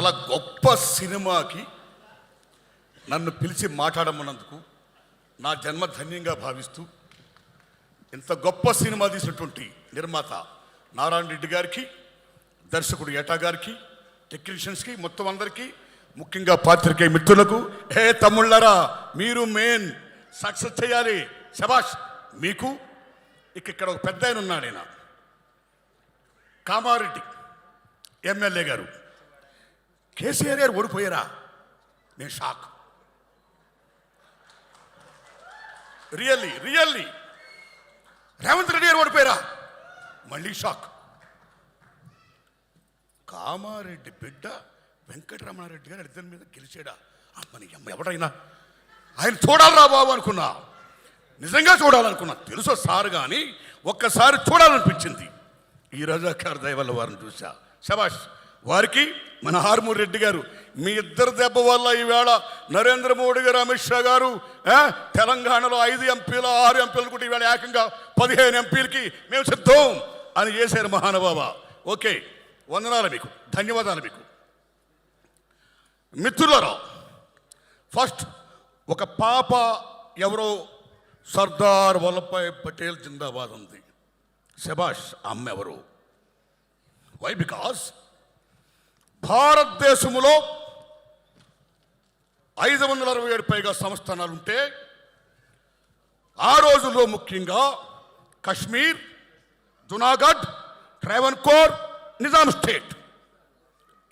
చాలా గొప్ప సినిమాకి నన్ను పిలిచి మాట్లాడమన్నందుకు నా జన్మ ధన్యంగా భావిస్తూ ఇంత గొప్ప సినిమా తీసినటువంటి నిర్మాత నారాయణ రెడ్డి గారికి, దర్శకుడు ఏటా గారికి, టెక్నీషియన్స్కి, మొత్తం అందరికీ, ముఖ్యంగా పాత్రికేయ మిత్రులకు, హే తమ్ముళ్ళరా మీరు మెయిన్ సక్సెస్ చేయాలి, శబాష్ మీకు. ఇక్కడ ఒక పెద్ద ఆయన ఉన్నాడు, ఆయన కామారెడ్డి ఎమ్మెల్యే గారు. కేసీఆర్ గారు ఓడిపోయారా? నేను షాక్. రియల్లీ రేవంత్ రెడ్డి గారు ఓడిపోయారా? మళ్ళీ షాక్. కామారెడ్డి బిడ్డ వెంకటరమణారెడ్డి గారు ఇద్దరి మీద గెలిచాడా? అమ్మని అమ్మ ఎవడైనా ఆయన చూడాలరా బాబు అనుకున్నా, నిజంగా చూడాలనుకున్నా. తెలుసో సార్ కానీ ఒక్కసారి చూడాలనిపించింది. ఈ రజాకార్ దయ వల్ల వారిని చూసా. శబాష్ వారికి. మన హార్మూర్ రెడ్డి గారు, మీ ఇద్దరు దెబ్బ వల్ల ఈవేళ నరేంద్ర మోడీ గారు, అమిత్ షా గారు తెలంగాణలో 5 ఎంపీలు 6 ఎంపీలు కూడా ఈవేళ ఏకంగా 15 ఎంపీలకి మేము సిద్ధం అని చేశారు మహానుభావ. ఓకే, వందనాలు మీకు, ధన్యవాదాలు మీకు. మిత్రులారా, ఫస్ట్ ఒక పాప ఎవరో సర్దార్ వల్లభాయ్ పటేల్ జిందాబాద్ ఉంది. శబాష్. అమ్మ ఎవరు? వై? బికాస్ భారతదేశంలో 567 పైగా సంస్థానాలుంటే ఆ రోజుల్లో ముఖ్యంగా కశ్మీర్, జునాగఢ్, ట్రావెన్కోర్, నిజాం స్టేట్,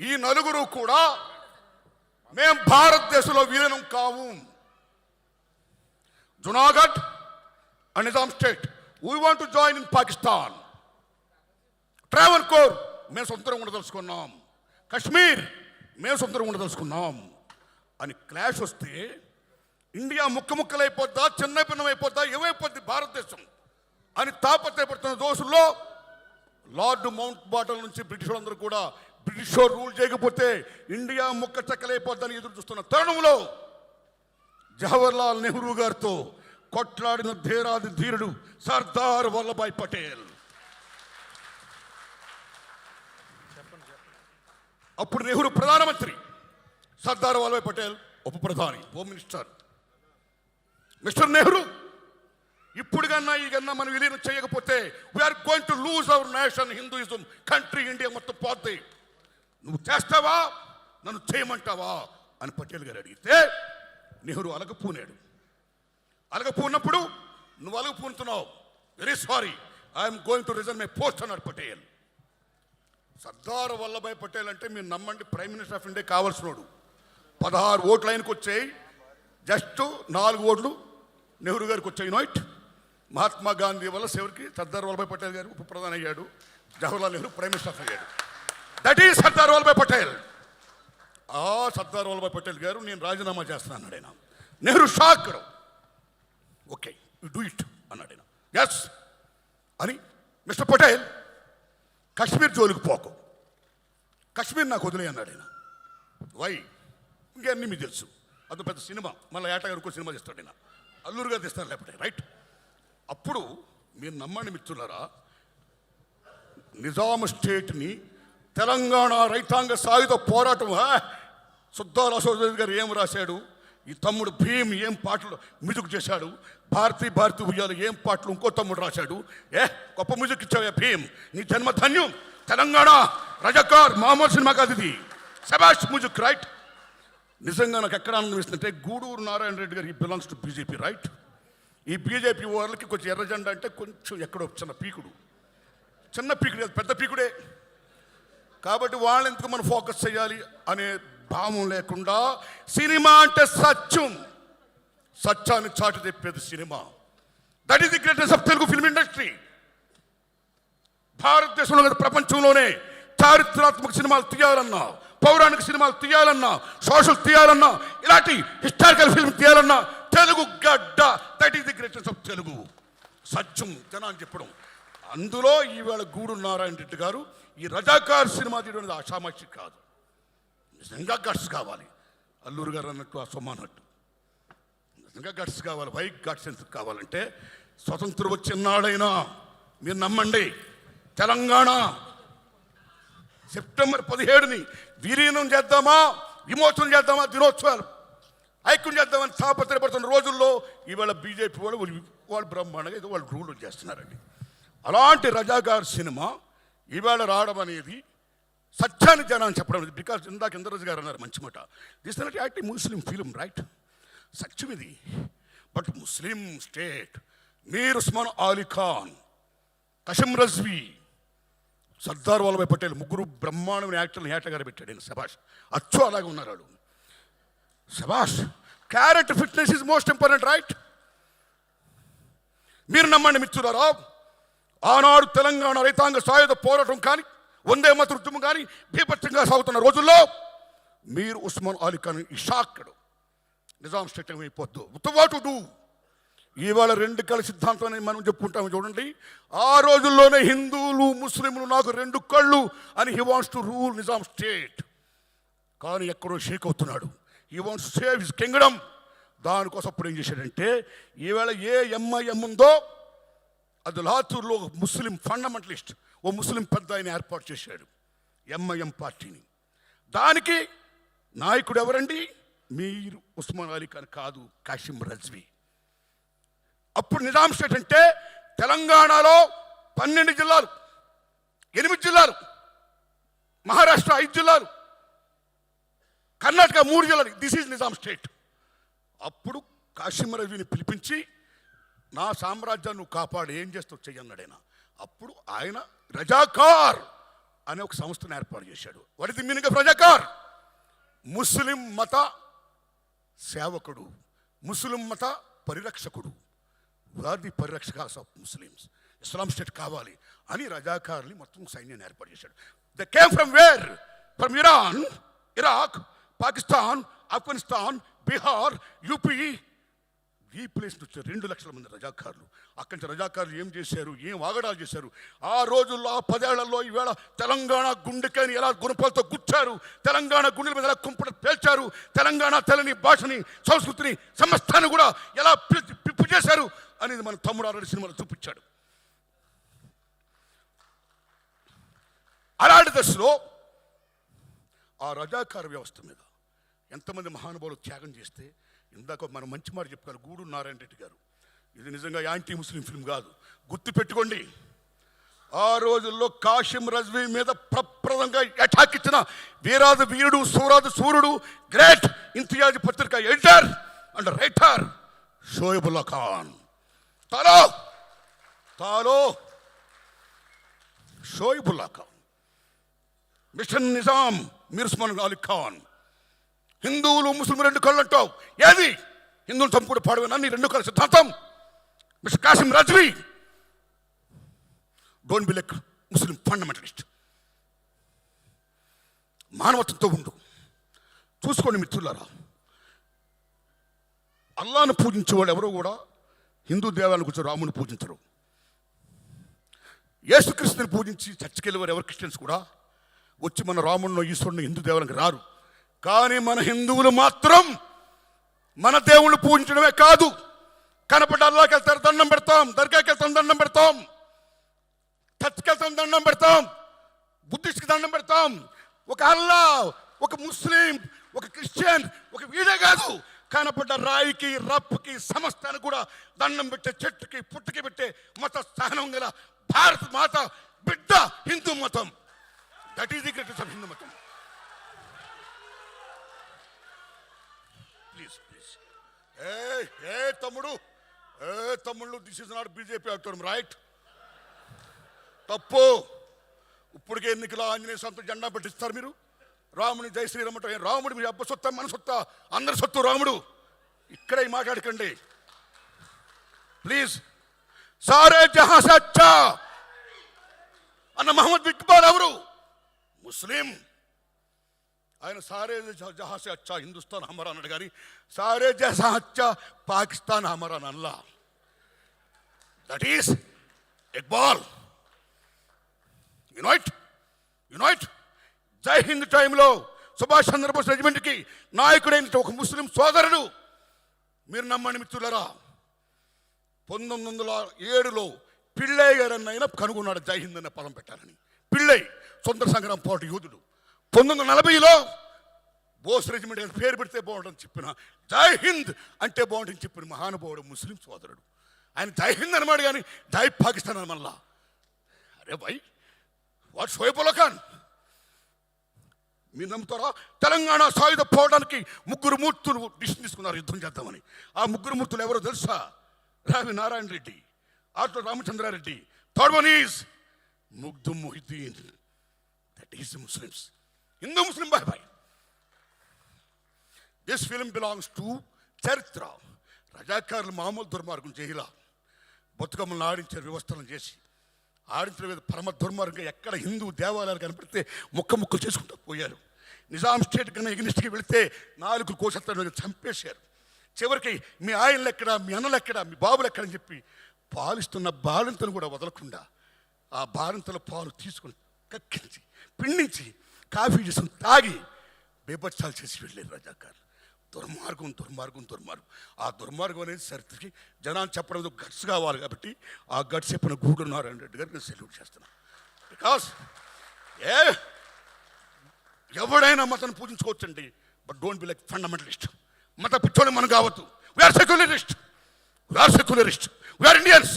ఈ నలుగురు కూడా మేం భారతదేశంలో విలీనం కావు. Junagadh and Nizam state we want to join in Pakistan. Travancore మేము సొంతంగా ఉండదలుచుకున్నాం. కశ్మీర్ మేము సొంతంగా ఉండదలుచుకున్నాం అని క్లాష్ వస్తే ఇండియా ముక్కలైపోద్దా, చిన్న భిన్నమైపోద్దా, ఏమైపోద్ది భారతదేశం అని తాపత్రయపడుతున్న దోషుల్లో లార్డ్ మౌంట్ బాటన్ నుంచి బ్రిటిష్ వాళ్ళందరూ కూడా బ్రిటిష్ రూల్ చేయకపోతే ఇండియా చెక్కలైపోద్దని ఎదురు చూస్తున్న తరుణంలో జవహర్లాల్ నెహ్రూ గారితో కొట్లాడిన ధీరాది ధీరుడు సర్దార్ వల్లభాయ్ పటేల్. అప్పుడు నెహ్రూ ప్రధానమంత్రి, సర్దార్ వల్లభాయ్ పటేల్ ఉప ప్రధాని, హోమ్ మినిస్టర్. మిస్టర్ నెహ్రూ, ఇప్పుడు కన్నా ఈ కన్నా మనం విలీనం చేయకపోతే we're going to lose our nation, Hinduism, country, India మొత్తం పోద్ది. నువ్వు చేస్తావా, నన్ను చేయమంటావా అని పటేల్ గారు అడిగితే నెహ్రూ అలగపూనాడు. అలగపూన్నప్పుడు నువ్వు అలగపూనుతున్నావు, very sorry, I'm going to resign my post అన్నాడు పటేల్. సర్దార్ వల్లభాయ్ పటేల్ అంటే మీరు నమ్మండి, ప్రైమ్ మినిస్టర్ ఆఫ్ ఇండియా కావాల్సినోడు. 16 ఓట్లు ఆయనకు వచ్చాయి, జస్ట్ 4 ఓట్లు నెహ్రూ గారికి వచ్చాయి. నోట్ మహాత్మా గాంధీ వల్ల చివరికి సర్దార్ వల్లభాయ్ పటేల్ గారు ఉప ప్రధాని అయ్యాడు, జవహర్లాల్ నెహ్రూ ప్రైమ్ మినిస్టర్ అయ్యాడు. That is Sardar Vallabhbhai Patel. ఆ సర్దార్ వల్లభాయ్ పటేల్ గారు నేను రాజీనామా చేస్తాను అన్నాడు ఆయన. Nehru shock. Okay, you do it అన్నాడు ఆయన. ఎస్ అని, మిస్టర్ పటేల్ కశ్మీర్ జోలికి పోకు, కశ్మీర్ నాకు వదిలే అన్నాడు ఆయన. వై? ఇంకన్నీ మీకు తెలుసు, అది పెద్ద సినిమా, మళ్ళీ ఏటా గారు సినిమా తీస్తాడు ఆయన, అల్లూరు గారు తీస్తాను లేకపోతే, రైట్? అప్పుడు మీరు నమ్మండి మిత్రులారా, నిజాం స్టేట్ని తెలంగాణ రైతాంగ సాయుధ పోరాటం, సుద్దాల అశోక్ గారు ఏం రాశాడు, ఈ తమ్ముడు భీమ్ ఏం పాటలు మ్యూజిక్ చేశాడు, భారతీ ఉయ్యాలు ఏం పాటలు ఇంకో తమ్ముడు రాశాడు. గొప్ప మ్యూజిక్ ఇచ్చావు భీమ్, నీ జన్మ ధన్యం. తెలంగాణ రజాకార్ మామూలు సినిమా కాదు ఇది, శబాష్ మ్యూజిక్, రైట్? నిజంగా నాకు ఎక్కడ అనిపిస్తుందంటే, గూడూరు నారాయణ రెడ్డి గారు, ఈ బిలాంగ్స్ టు బీజేపీ, రైట్? ఈ బీజేపీ వాళ్ళకి కొంచెం ఎర్ర జెండా అంటే కొంచెం ఎక్కడో చిన్న పీకుడు పెద్ద పీకుడే. కాబట్టి వాళ్ళని ఎందుకు మనం ఫోకస్ చేయాలి అనే భావం లేకుండా, సినిమా అంటే సత్యం, సత్యాన్ని చాటు తెప్పేది సినిమా. That is the greatest of Telugu film industry. భారతదేశంలో ప్రపంచంలోనే చారిత్రాత్మక సినిమాలు తీయాలన్నా, పౌరాణిక సినిమాలు తీయాలన్నా, సోషల్ తీయాలన్నా, ఇలాంటి హిస్టారికల్ ఫిల్మ్ తీయాలన్నా తెలుగు గడ్డ. That is the greatest of Telugu. సత్యం జనాన్ని చెప్పడం. అందులో ఈవేళ గూడూరు నారాయణ రెడ్డి గారు ఈ రజాకార్ సినిమా తీయడం ఆషామాషి కాదు, నిజంగా గట్స్ కావాలి. అల్లూరు గారు అన్నట్టు, ఆ సొమ్మ అన్నట్టు నిజంగా గట్స్ కావాలి. వై గట్స్ ఎందుకు కావాలంటే, స్వతంత్రం వచ్చినాడైనా మీరు నమ్మండి, తెలంగాణ సెప్టెంబర్ 17ని విలీనం చేద్దామా, విమోచనం చేద్దామా, దినోత్సవాలు ఐక్యం చేద్దామని తాపత్రయపడుతున్న రోజుల్లో ఇవాళ బీజేపీ వాళ్ళు బ్రహ్మాండంగా ఏదో వాళ్ళు రూల్ చేస్తున్నారండి. అలాంటి రజాకార్ సినిమా ఇవాళ రావడం అనేది సత్యాన్ని జనాన్ని చెప్పడం. బికాజ్ ఇందాక ఇంద్రరాజు గారు అన్నారు మంచి మాట, this not active Muslim film, right? సత్యం ఇది. But Muslim state Mir Osman Ali Khan, Kasim Razvi, Sardar Vallabhbhai Patel ముగ్గురు బ్రహ్మాండమైన యాక్టర్ని ఏటగారు పెట్టాడు. నేను శభాష్, అచ్చు అలాగే ఉన్నారు వాళ్ళు. శభాష్. Character fitness is most important, right? మీరు నమ్మండి మిత్రులారా, ఆనాడు తెలంగాణ రైతాంగ సాయుధ పోరాటం కానీ, వందే మత ఉద్యమం కానీ బీభత్సంగా సాగుతున్న రోజుల్లో మీర్ ఉస్మాన్ అలీ ఖాన్ ఈ షాక్డ్ నిజాం స్టేట్ అయిపోద్దు వాట్ డూ. ఇవాళ రెండు కళ్ళ సిద్ధాంతం అని మనం చెప్పుకుంటాము చూడండి. ఆ రోజుల్లోనే హిందువులు ముస్లింలు నాకు రెండు కళ్ళు అని he wants to rule Nizam state. కానీ ఎక్కడో షేక్ అవుతున్నాడు. He wants to save his Kingdom. దానికోసం అప్పుడు ఏం చేశాడంటే, ఈవేళ ఏ ఎంఐఎం ఉందో అది లాతూర్లో ఒక ముస్లిం ఫండమెంటలిస్ట్, ఓ ముస్లిం పెద్ద ఆయన ఏర్పాటు చేశాడు ఎంఐఎం పార్టీని. దానికి నాయకుడు ఎవరండి? మీర్ ఉస్మాన్ అలీ ఖాన్ కాదు, కాసిం రజ్వీ. అప్పుడు నిజాం స్టేట్ అంటే తెలంగాణలో 12 జిల్లాలు, 8 జిల్లాలు, మహారాష్ట్ర 5 జిల్లాలు, కర్ణాటక 3 జిల్లాలు. This is Nizam state. అప్పుడు కాసిం రజ్వీని పిలిపించి, నా సామ్రాజ్యాన్ని నువ్వు కాపాడు, ఏం చేస్తావు చెయ్యన్నాడైనా. అప్పుడు ఆయన రజాకార్ అనే ఒక సంస్థను ఏర్పాటు చేశాడు. What is the meaning of Razakar? ముస్లిం మత సేవకుడు, ముస్లిం మత పరిరక్షకుడు. వీఆర్ ది పరిరక్షకాస్ ఆఫ్ ముస్లిమ్స్. ఇస్లాం స్టేట్ కావాలి అని రజాకార్ని మొత్తం సైన్యాన్ని ఏర్పాటు చేశాడు. They came from where? From Iran, Iraq, Pakistan, Afghanistan, Bihar, UP. ఈ ప్లేస్ నుంచి 2 లక్షల మంది రజాకారులు. అక్కడి నుంచి రజాకారులు ఏం చేశారు, ఏం వాగడాలు చేశారు. ఆ రోజుల్లో, ఆ 10 ఏళ్లలో ఈవేళ తెలంగాణ గుండెకాయని ఎలా గుణపాలతో గుచ్చారు, తెలంగాణ గుండెల మీద ఎలా కుంపట పేల్చారు, తెలంగాణ తెలని భాషని, సంస్కృతిని, సమస్తాన్ని కూడా ఎలా పిప్పు చేశారు అనేది మన తమ్ముడు ఆల్రెడీ సినిమాలో చూపించాడు. అలాంటి దశలో ఆ రజాకార వ్యవస్థ మీద ఎంతమంది మహానుభావులు త్యాగం చేస్తే, ఇందాక మనం మంచి మాట చెప్పుకోవాలి, గూడూరు నారాయణ రెడ్డి గారు. ఇది నిజంగా యాంటీ ముస్లిం ఫిల్మ్ కాదు, గుర్తు పెట్టుకోండి. ఆ రోజుల్లో కాసిం రజ్వీ మీద ప్రప్రదంగా అటాక్ ఇచ్చిన వీరాది వీరుడు, సూరాది సూర్యుడు, గ్రేట్ ఇంతియాజ్ పత్రిక editor and writer Shoebullah Khan. తాలో షోయబుల్లా ఖాన్, మిషన్ నిజాం మీర్ ఉస్మాన్ అలీ ఖాన్. హిందువులు ముస్లిం 2 కళ్ళు అంటావు, ఏది? హిందువులు చంపుడు పాడవేనా నీ 2 కళ్ళ సిద్ధాంతం? Mister Kasim Razvi, don't be like Muslim fundamentalist. మానవత్వంతో ఉండు. చూసుకోండి మిత్రులారా, అల్లాను పూజించేవాళ్ళు ఎవరో కూడా హిందూ దేవాలను కూర్చో రాముని పూజించరు. యేసుక్రీస్తుని పూజించి చర్చికి వెళ్ళేవారు ఎవరు క్రిస్టియన్స్ కూడా వచ్చి మన రాముడిని, ఈశ్వరుని, హిందూ దేవాలకు రారు. కానీ మన హిందువులు మాత్రం మన దేవుళ్ళు పూజించడమే కాదు, కనపడ్డ అల్లాకి వెళ్తారు దండం పెడతాం, దర్గాకి వెళ్తాం దండం పెడతాం, చర్చికి వెళ్తాం దండం పెడతాం, బుద్ధిస్ట్కి దండం పెడతాం. ఒక అల్లా, ఒక ముస్లిం, ఒక క్రిస్టియన్, ఒక వీడే కాదు, కనపడ్డ రాయికి, రప్పుకి, సమస్తాన్ని కూడా దండం పెట్టే, చెట్టుకి పుట్టుకి పెట్టే మత సహనం గల భారత మాత బిడ్డ హిందూ మతం. That is the greatest of Hindu మతం. ప్లీజ్ ప్లీజ్, ఏ తమ్ముళ్ళు, దిస్ ఇస్ నాట్ బీజేపీ అవుతాం, రైట్? తప్పు. ఇప్పటికే ఎన్నికల ఆంజనేయ స్వామితో జెండా పెట్టిస్తారు మీరు. రాముని జై శ్రీరామ్ అంటే రాముడు మీ అబ్బ సొత్తా, మన సొత్తా, అందరి సొత్తు రాముడు. ఇక్కడే మాట్లాడకండి ప్లీజ్. సారే జహా సే అచ్చా అన్న మహమ్మద్ ఇక్బాల్ ఎవరు? ముస్లిం. ఆయన సారే జహా సే అచ్చా హిందుస్థాన్ హమారా అన్నాడు, కానీ సారే జహా అచ్చా పాకిస్తాన్ హమారా అల్లా. That is Iqbal. యునైట్. జై హింద్ టైంలో సుభాష్ చంద్రబోస్ రెజిమెంట్కి నాయకుడైన ఒక ముస్లిం సోదరుడు, మీరు నమ్మండి మిత్రులరా, 1907లో పిళ్ళయ్య గారు అన్న ఆయన కనుగొన్నాడు జై హింద్ అనే పదం పెట్టాలని. పిళ్ళై స్వతంత్ర సంగ్రామ పోరాట యోధుడు. 1940లో బోస్ రెజిమెంట్ అని పేరు పెడితే బాగుంటుందని చెప్పిన, జై హింద్ అంటే బాగుంటుందని చెప్పిన మహానుభావుడు ముస్లిం సోదరుడు. ఆయన జై హింద్ అనమాట, కానీ జై పాకిస్తాన్ అని మళ్ళా. అరే భాయ్, వాట్ షోయబ్ ఉల్లా ఖాన్. మీరు నమ్ముతారా? తెలంగాణ సాయుధ పోవడానికి 3 మూర్తులు డిసిషన్ తీసుకున్నారు యుద్ధం చేద్దామని. ఆ 3 మూర్తులు ఎవరో తెలుసా? రావి నారాయణ రెడ్డి, ఆటో Ramachandrareddy, third one is Makhdoom Mohiuddin. That is Muslims, Hindu Muslim బాయ్ బాయ్. దిస్ ఫిల్మ్ బిలాంగ్స్ టు చరిత్ర. రజాకారులు మామూలు దుర్మార్గం చేయాల, బతుకమ్మలను ఆడించారు వ్యవస్థలను చేసి. ఆడించిన మీద పరమ దుర్మార్గంగా ఎక్కడ హిందూ దేవాలయాలు కనపడితే ముక్కలు చేసుకుంటూ పోయారు. నిజాం స్టేట్ కన్నా ఎగ్నిస్ట్కి వెళితే 4 కోశత్తలు చంపేశారు. చివరికి మీ ఆయనలు ఎక్కడ, మీ అన్నలు ఎక్కడ, మీ బాబులు ఎక్కడ అని చెప్పి పాలిస్తున్న బాలింతను కూడా వదలకుండా ఆ బాలింతల పాలు తీసుకుని కక్కించి పిండించి కాఫీ చేసుకుని తాగి బేబత్సాలు చేసి వెళ్ళారు రజాకారులు. దుర్మార్గం దుర్మార్గం దుర్మార్గం. ఆ దుర్మార్గం అనేది చరిత్రకి జనాలు చెప్పడం గట్స్ కావాలి కాబట్టి ఆ గట్స్ చెప్పిన గూడూరు నారాయణ రెడ్డి గారికి నేను సెల్యూట్ చేస్తున్నాను. బికాస్ ఎవడైనా మతం పూజించుకోవచ్చండి, but don't be like fundamentalist. మత పిచ్చోని మనం కావద్దు. We're secularist, we're Indians.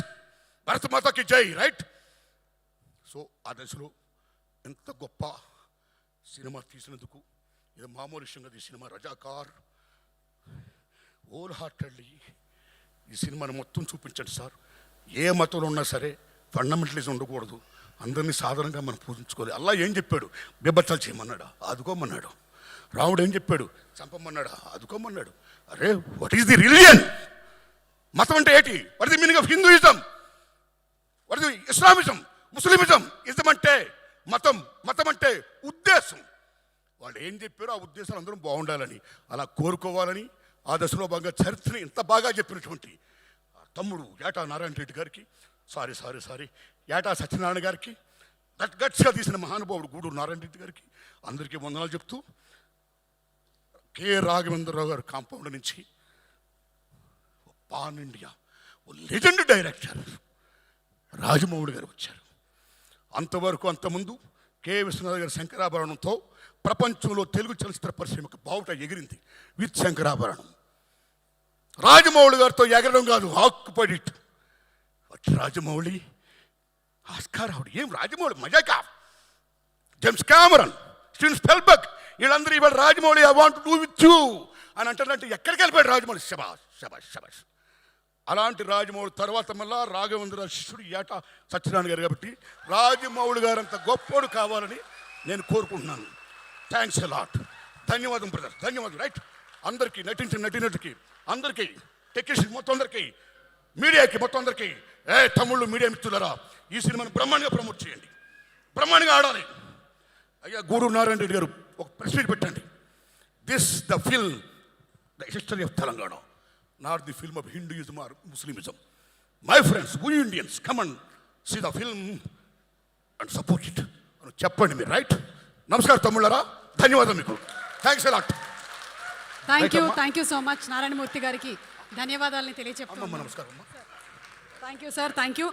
భారత మాతకి జై, రైట్? సో ఆ దశలో ఎంత గొప్ప సినిమా తీసినందుకు, ఇది మామూలు విషయంగా ఈ సినిమా రజాకార్ హోల్ హార్టెడ్లీ ఈ సినిమాని మొత్తం చూపించండి సార్. ఏ మతంలో ఉన్నా సరే ఫండమెంటలిజం ఉండకూడదు, అందరినీ సాధారణంగా మనం పూజించుకోవాలి. అల్లా ఏం చెప్పాడు? బేబత్సాలు చేయమన్నాడా? ఆదుకోమన్నాడు. రాముడు ఏం చెప్పాడు? చంపమన్నాడా? ఆదుకోమన్నాడు. అరే, వాట్ ఈస్ ది రిలిజియన్? మతం అంటే ఏంటి? What is the meaning of Hinduism? What is the Islamism, Muslimism? Ism అంటే మతం, మతం అంటే ఉద్దేశం. వాళ్ళు ఏం చెప్పారో ఆ ఉద్దేశాలు అందరం బాగుండాలని, అలా కోరుకోవాలని ఆ దశలో భాగంగా చరిత్రని ఇంత బాగా చెప్పినటువంటి తమ్ముడు ఏటా నారాయణ రెడ్డి గారికి, సారీ ఏటా సత్యనారాయణ గారికి, గట్స్గా తీసిన మహానుభావుడు గూడూరు నారాయణ రెడ్డి గారికి అందరికీ వందనాలు చెప్తూ, కె రాఘవేంద్రరావు గారు కాంపౌండ్ నుంచి pan India legend director Rajamouli గారు వచ్చారు. అంతవరకు అంతకుముందు కె విశ్వనాథ్ గారి శంకరాభరణంతో ప్రపంచంలో తెలుగు చలచిత్ర పరిశ్రమకు బావుట ఎగిరింది విత్ శంకరాభరణం. రాజమౌళి గారితో ఎగరడం కాదు, occupied it. Rajamouli, Oscar award. ఏం రాజమౌళి మజాకా? జేమ్స్ కెమెరాన్, స్టీవెన్ స్పిల్బర్గ్, వీళ్ళందరూ ఇవాళ Rajamouli I want do with you అని అంటారంటే ఎక్కడికి వెళ్ళిపోయాడు రాజమౌళి? శబాష్ శబాష్ శబాష్. అలాంటి రాజమౌళి తర్వాత మళ్ళా రాఘవేంద్ర శిష్యుడు ఏటా సత్యనారాయణ గారు. కాబట్టి రాజమౌళి గారు అంత గొప్పోడు కావాలని నేను కోరుకుంటున్నాను. Thanks a lot. ధన్యవాదం బ్రదర్, ధన్యవాదం. రైట్, అందరికీ నటించిన నటినటికి, అందరికీ టెక్నీషియన్ మొత్తం అందరికీ, మీడియాకి మొత్తం అందరికీ, తమ్ముళ్ళు మీడియా మిత్రులరా, ఈ సినిమాను బ్రహ్మాండంగా ప్రమోట్ చేయండి, బ్రహ్మాండంగా ఆడాలి. అయ్యా గూడూరు నారాయణ రెడ్డి గారు ఒక ప్రెస్ మీట్ పెట్టండి. This the film the history of Telangana, not the film of Hinduism or Muslimism. My friends, we Indians, come and see the film and support it అని చెప్పండి మీరు. రైట్? నమస్కారం తమ్ముళ్ళరా, ధన్యవాదం మీకు. Thanks a lot. Thank you so much Narayana Murthy గారికి ధన్యవాదాలని తెలియచెప్తున్నాను. నమస్కారం. Thank you sir, thank you.